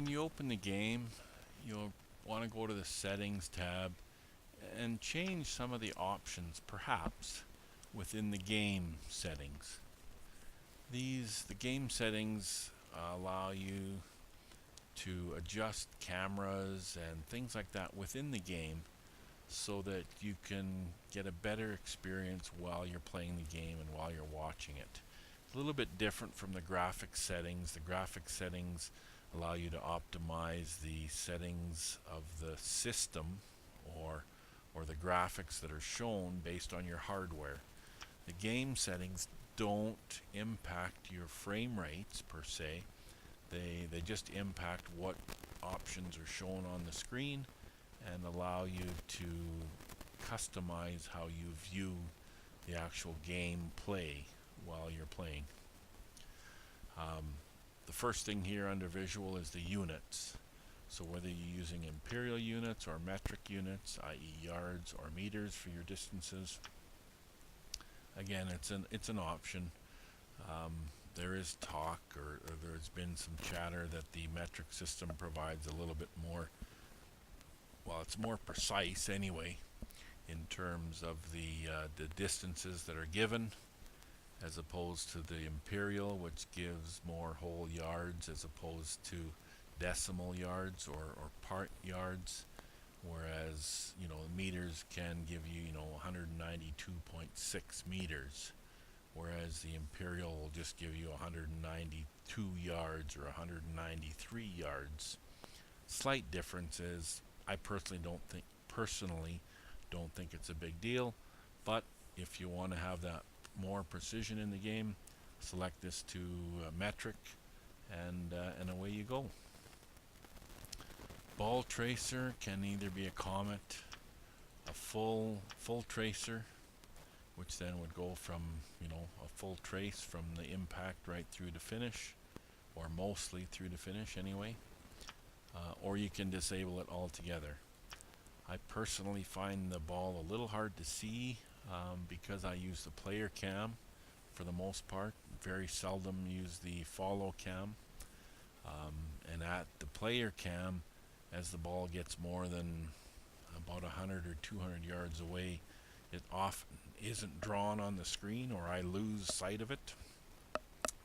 When you open the game, you'll want to go to the settings tab and change some of the options, perhaps, within the game settings. The game settings allow you to adjust cameras and things like that within the game so that you can get a better experience while you're playing the game and while you're watching it. It's a little bit different from the graphics settings. The graphics settings allow you to optimize the settings of the system or the graphics that are shown based on your hardware. The game settings don't impact your frame rates per se. They just impact what options are shown on the screen and allow you to customize how you view the actual game play while you're playing. The first thing here under visual is the units. So whether you're using imperial units or metric units, i.e. yards or meters for your distances, again, it's an option. There is talk or there's been some chatter that the metric system provides a little bit more, well, it's more precise anyway in terms of the distances that are given, as opposed to the imperial, which gives more whole yards as opposed to decimal yards or part yards, whereas meters can give you 192.6 meters, whereas the imperial will just give you 192 yards or 193 yards. Slight differences. I personally don't think it's a big deal, but if you want to have that more precision in the game, select this to metric, and away you go. Ball tracer can either be a comet, a full tracer, which then would go from a full trace from the impact right through to finish, or mostly through to finish anyway, or you can disable it altogether. I personally find the ball a little hard to see because I use the player cam for the most part. Very seldom use the follow cam. And at the player cam, as the ball gets more than about 100 or 200 yards away, it often isn't drawn on the screen, or I lose sight of it.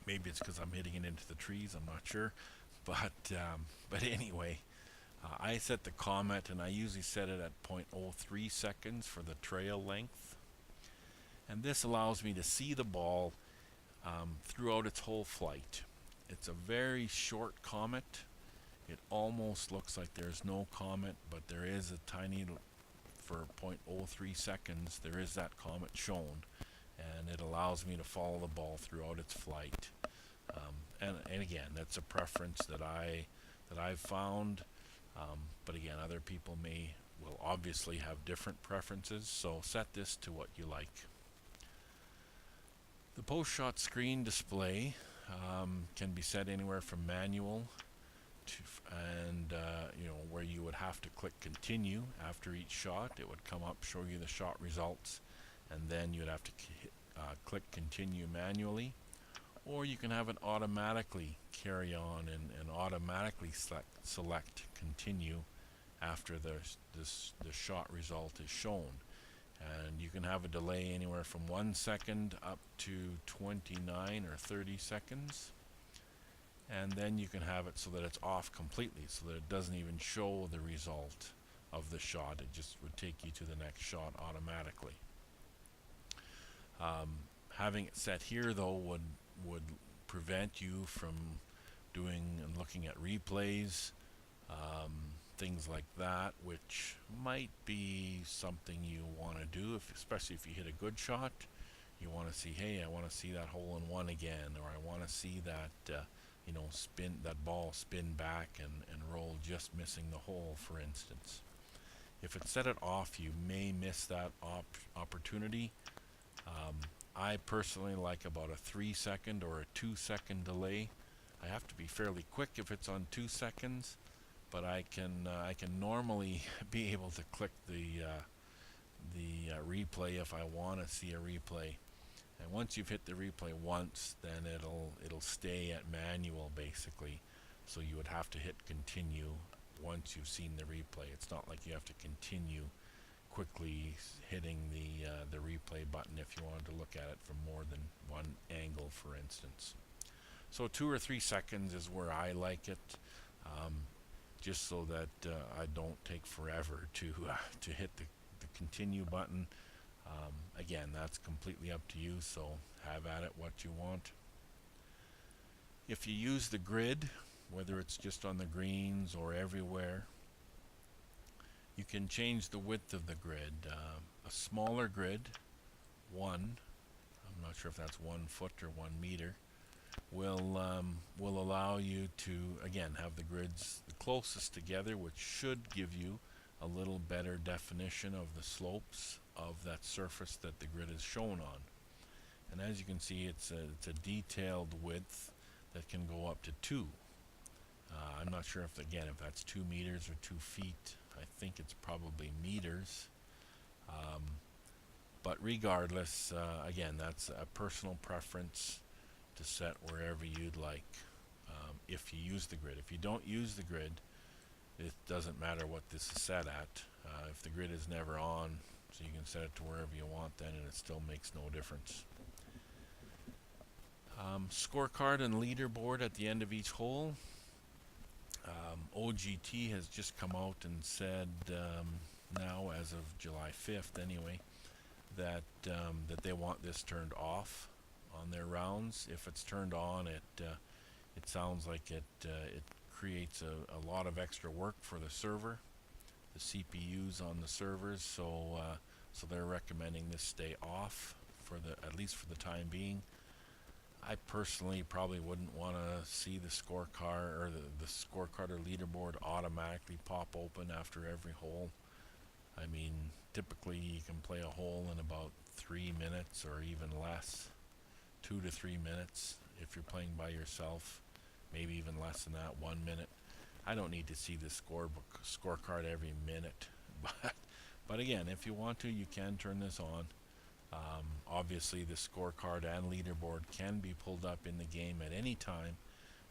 Maybe it's because I'm hitting it into the trees, I'm not sure. But anyway, I set the comet, and I usually set it at 0.03 seconds for the trail length. And this allows me to see the ball throughout its whole flight. It's a very short comet. It almost looks like there's no comet, but there is a tiny, for 0.03 seconds, there is that comet shown, and it allows me to follow the ball throughout its flight. And again, that's a preference that I've found. But again, other people will obviously have different preferences, so set this to what you like. The post-shot screen display can be set anywhere from manual to, and where you would have to click continue after each shot. It would come up, show you the shot results, and then you'd have to click continue manually. Or you can have it automatically carry on and automatically select continue after the shot result is shown. And you can have a delay anywhere from 1 second up to 29 or 30 seconds. And then you can have it so that it's off completely, so that it doesn't even show the result of the shot. It just would take you to the next shot automatically. Having it set here, though, would prevent you from doing and looking at replays, things like that, which might be something you want to do, especially if you hit a good shot. You want to see, hey, I want to see that hole in one again, or I want to see that that ball spin back and roll, just missing the hole, for instance. If it's set it off, you may miss that opportunity. I personally like about a 3 second or a 2 second delay. I have to be fairly quick if it's on 2 seconds, but I can normally be able to click the replay if I want to see a replay. And once you've hit the replay once, then it'll stay at manual basically. So you would have to hit continue once you've seen the replay. It's not like you have to continue quickly hitting the replay button if you wanted to look at it from more than one angle, for instance. So 2 or 3 seconds is where I like it, just so that I don't take forever to hit the continue button. Again, that's completely up to you, so have at it what you want. If you use the grid, whether it's just on the greens or everywhere, you can change the width of the grid. A smaller grid, I'm not sure if that's 1 foot or 1 meter, will allow you to, again, have the grids the closest together, which should give you a little better definition of the slopes of that surface that the grid is shown on. And as you can see, it's a detailed width that can go up to 2. I'm not sure if that's 2 meters or 2 feet. I think it's probably meters. But regardless, again, that's a personal preference to set wherever you'd like, if you use the grid. If you don't use the grid, it doesn't matter what this is set at. If the grid is never on, so you can set it to wherever you want then, and it still makes no difference. Scorecard and leaderboard at the end of each hole. OGT has just come out and said, now as of July 5th anyway, that they want this turned off on their rounds. If it's turned on, it sounds like it creates a lot of extra work for the server, the CPUs on the servers. So they're recommending this stay off at least for the time being. I personally probably wouldn't want to see the scorecard or the scorecard or leaderboard automatically pop open after every hole. I mean, typically you can play a hole in about 3 minutes or even less, 2 to 3 minutes if you're playing by yourself, maybe even less than that, 1 minute. I don't need to see the scorecard every minute, but again, if you want to, you can turn this on. Obviously, the scorecard and leaderboard can be pulled up in the game at any time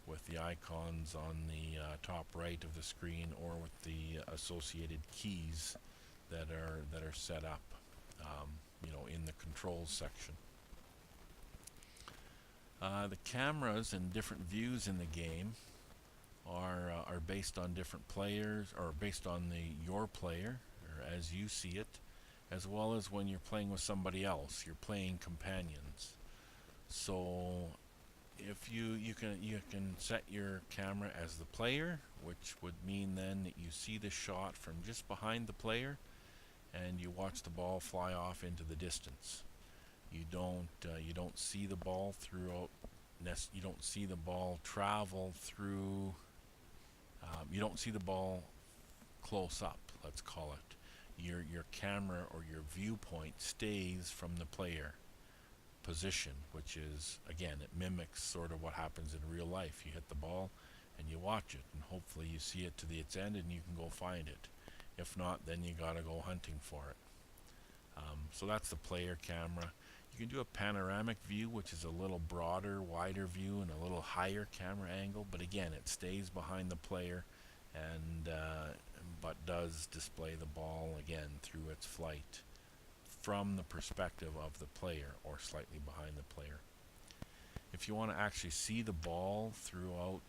with the icons on the top right of the screen, or with the associated keys that are set up, in the controls section. The cameras and different views in the game are based on different players, or based on your player, or as you see it, as well as when you're playing with somebody else. You're playing companions. So if you can set your camera as the player, which would mean then that you see the shot from just behind the player, and you watch the ball fly off into the distance. You don't see the ball throughout. You don't see the ball travel through. You don't see the ball close up, let's call it. Your camera or your viewpoint stays from the player position, which is, again, it mimics sort of what happens in real life. You hit the ball and you watch it, and hopefully you see it to its end and you can go find it. If not, then you gotta go hunting for it. So that's the player camera. You can do a panoramic view, which is a little broader, wider view and a little higher camera angle, but again, it stays behind the player, and but does display the ball again through its flight from the perspective of the player, or slightly behind the player. If you want to actually see the ball throughout,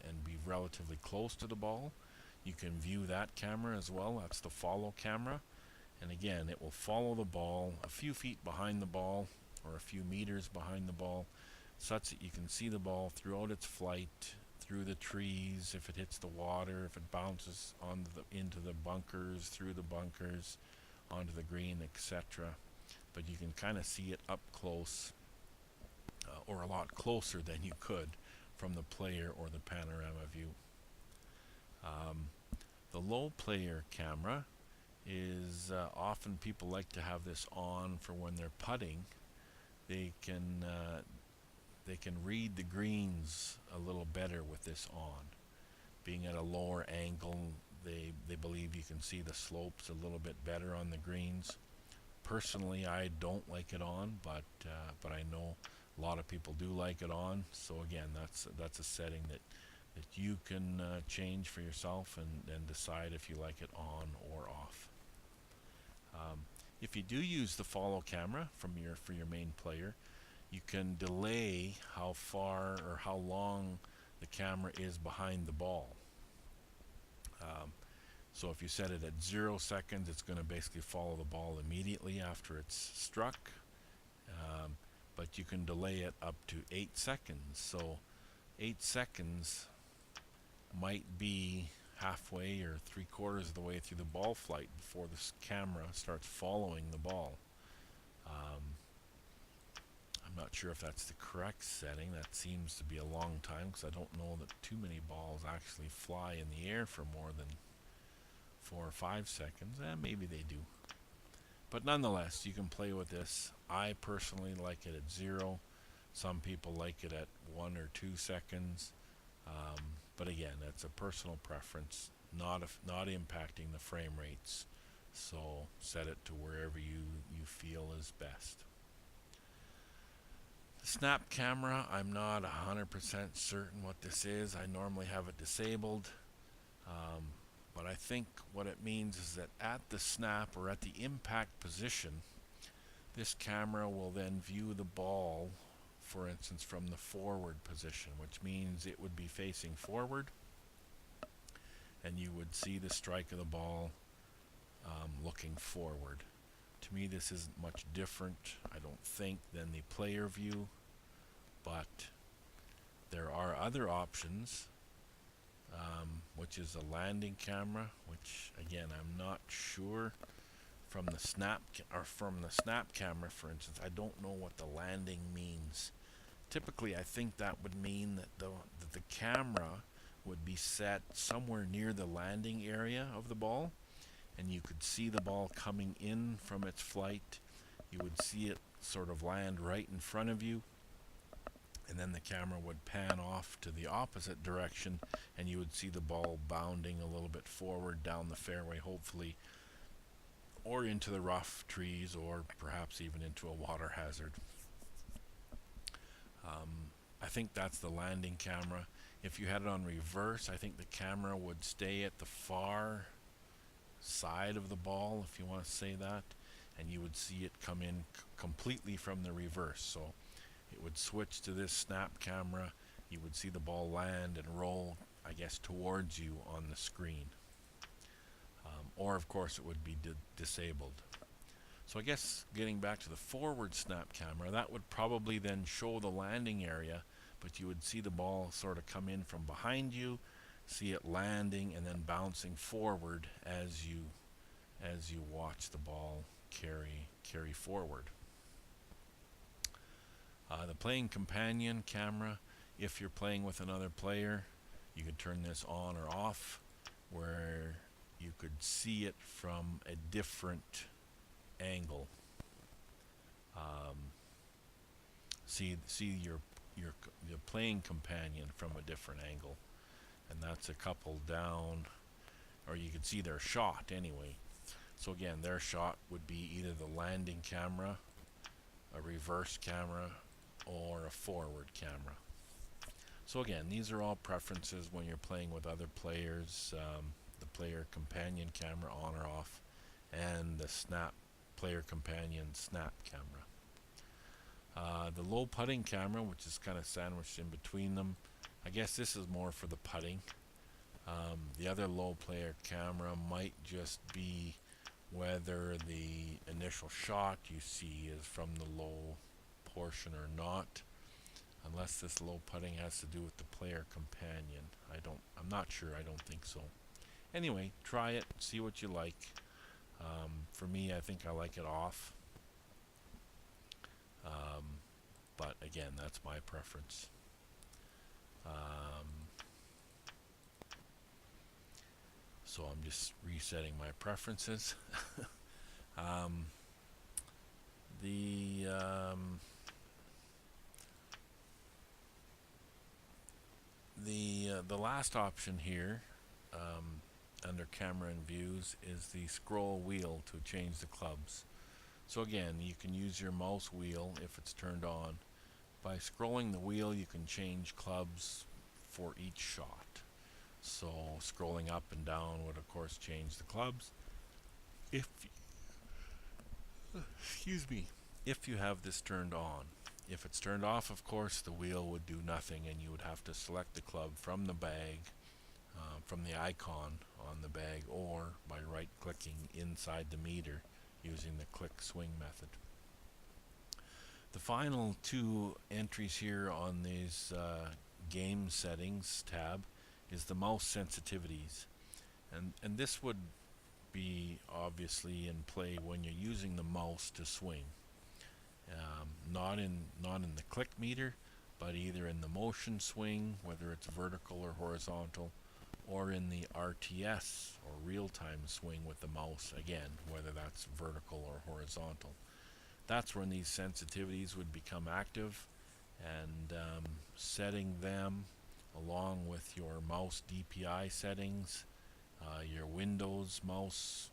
and be relatively close to the ball, you can view that camera as well. That's the follow camera, and again, it will follow the ball a few feet behind the ball, or a few meters behind the ball, such that you can see the ball throughout its flight, through the trees, if it hits the water, if it bounces into the bunkers, through the bunkers, onto the green, etc. But you can kind of see it up close, or a lot closer than you could from the player or the panorama view. The low player camera is often people like to have this on for when they're putting. They can read the greens a little better with this on. Being at a lower angle, they believe you can see the slopes a little bit better on the greens. Personally, I don't like it on, but I know a lot of people do like it on. So again, that's a setting that that you can change for yourself and decide if you like it on or off. If you do use the follow camera for your main player, you can delay how far or how long the camera is behind the ball. So if you set it at 0 seconds, it's going to basically follow the ball immediately after it's struck. But you can delay it up to 8 seconds. So 8 seconds might be halfway or 3/4 of the way through the ball flight before the camera starts following the ball. I'm not sure if that's the correct setting. That seems to be a long time, because I don't know that too many balls actually fly in the air for more than 4 or 5 seconds. Maybe they do. But nonetheless, you can play with this. I personally like it at 0. Some people like it at 1 or 2 seconds. But again, that's a personal preference, not impacting the frame rates. So set it to wherever you feel is best. The snap camera, I'm not 100% certain what this is. I normally have it disabled. But I think what it means is that at the snap or at the impact position, this camera will then view the ball, for instance, from the forward position, which means it would be facing forward, and you would see the strike of the ball looking forward. To me, this isn't much different, I don't think, than the player view, but there are other options, which is a landing camera, which again I'm not sure. From the snap camera, for instance, I don't know what the landing means. Typically, I think that would mean that the camera would be set somewhere near the landing area of the ball, and you could see the ball coming in from its flight. You would see it sort of land right in front of you, and then the camera would pan off to the opposite direction, and you would see the ball bounding a little bit forward down the fairway, hopefully, or into the rough trees, or perhaps even into a water hazard. I think that's the landing camera. If you had it on reverse, I think the camera would stay at the far side of the ball, if you want to say that, and you would see it come in completely from the reverse. So it would switch to this snap camera. You would see the ball land and roll, I guess, towards you on the screen. Or of course it would be disabled. So I guess getting back to the forward snap camera, that would probably then show the landing area, but you would see the ball sort of come in from behind you, see it landing and then bouncing forward as you watch the ball carry forward. The playing companion camera, if you're playing with another player, you could turn this on or off, where you could see it from a different angle. See your playing companion from a different angle, and that's a couple down, or you could see their shot anyway. So again, their shot would be either the landing camera, a reverse camera, or a forward camera. So again, these are all preferences when you're playing with other players. The player companion camera on or off, and the player companion snap camera. The low putting camera, which is kind of sandwiched in between them, I guess this is more for the putting. The other low player camera might just be whether the initial shot you see is from the low portion or not, unless this low putting has to do with the player companion. I'm not sure. I don't think so. Anyway, try it, see what you like. For me, I think I like it off. But again, that's my preference. So I'm just resetting my preferences. The last option here, under camera and views, is the scroll wheel to change the clubs. So again, you can use your mouse wheel if it's turned on. By scrolling the wheel, you can change clubs for each shot. So scrolling up and down would of course change the clubs. If excuse me, if you have this turned on. If it's turned off, of course, the wheel would do nothing, and you would have to select the club from the bag, from the icon on the bag, or by right-clicking inside the meter using the click swing method. The final two entries here on these game settings tab is the mouse sensitivities, and this would be obviously in play when you're using the mouse to swing. Not in the click meter, but either in the motion swing, whether it's vertical or horizontal, or in the RTS or real-time swing with the mouse, again, whether that's vertical or horizontal. That's when these sensitivities would become active, and setting them along with your mouse DPI settings, your Windows mouse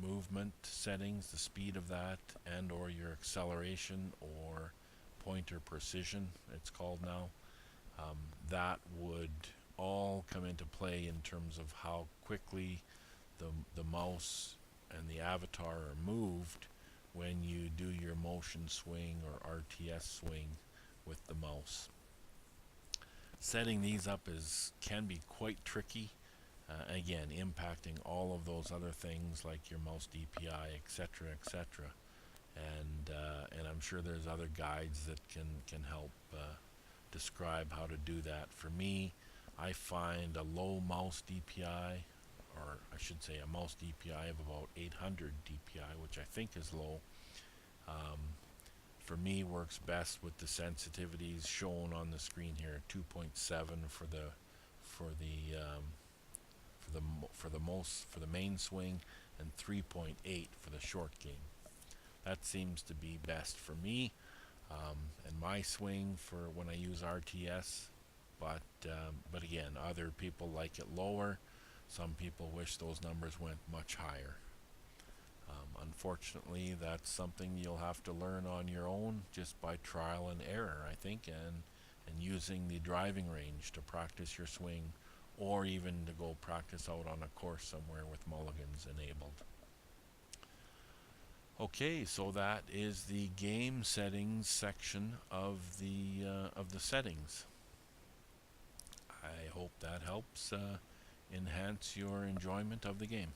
movement settings, the speed of that, and or your acceleration or pointer precision, it's called now, that would all come into play in terms of how quickly the mouse and the avatar are moved when you do your motion swing or RTS swing with the mouse. Setting these up can be quite tricky. Again, impacting all of those other things like your mouse DPI, etc., etc. And I'm sure there's other guides that can help describe how to do that. For me, I find a low mouse DPI, or I should say a mouse DPI of about 800 DPI, which I think is low. For me, works best with the sensitivities shown on the screen here: 2.7 for the main swing, and 3.8 for the short game. That seems to be best for me and my swing for when I use RTS. But again, other people like it lower. Some people wish those numbers went much higher. Unfortunately, that's something you'll have to learn on your own, just by trial and error, I think, and using the driving range to practice your swing, or even to go practice out on a course somewhere with mulligans enabled. Okay, so that is the game settings section of the settings. I hope that helps enhance your enjoyment of the game.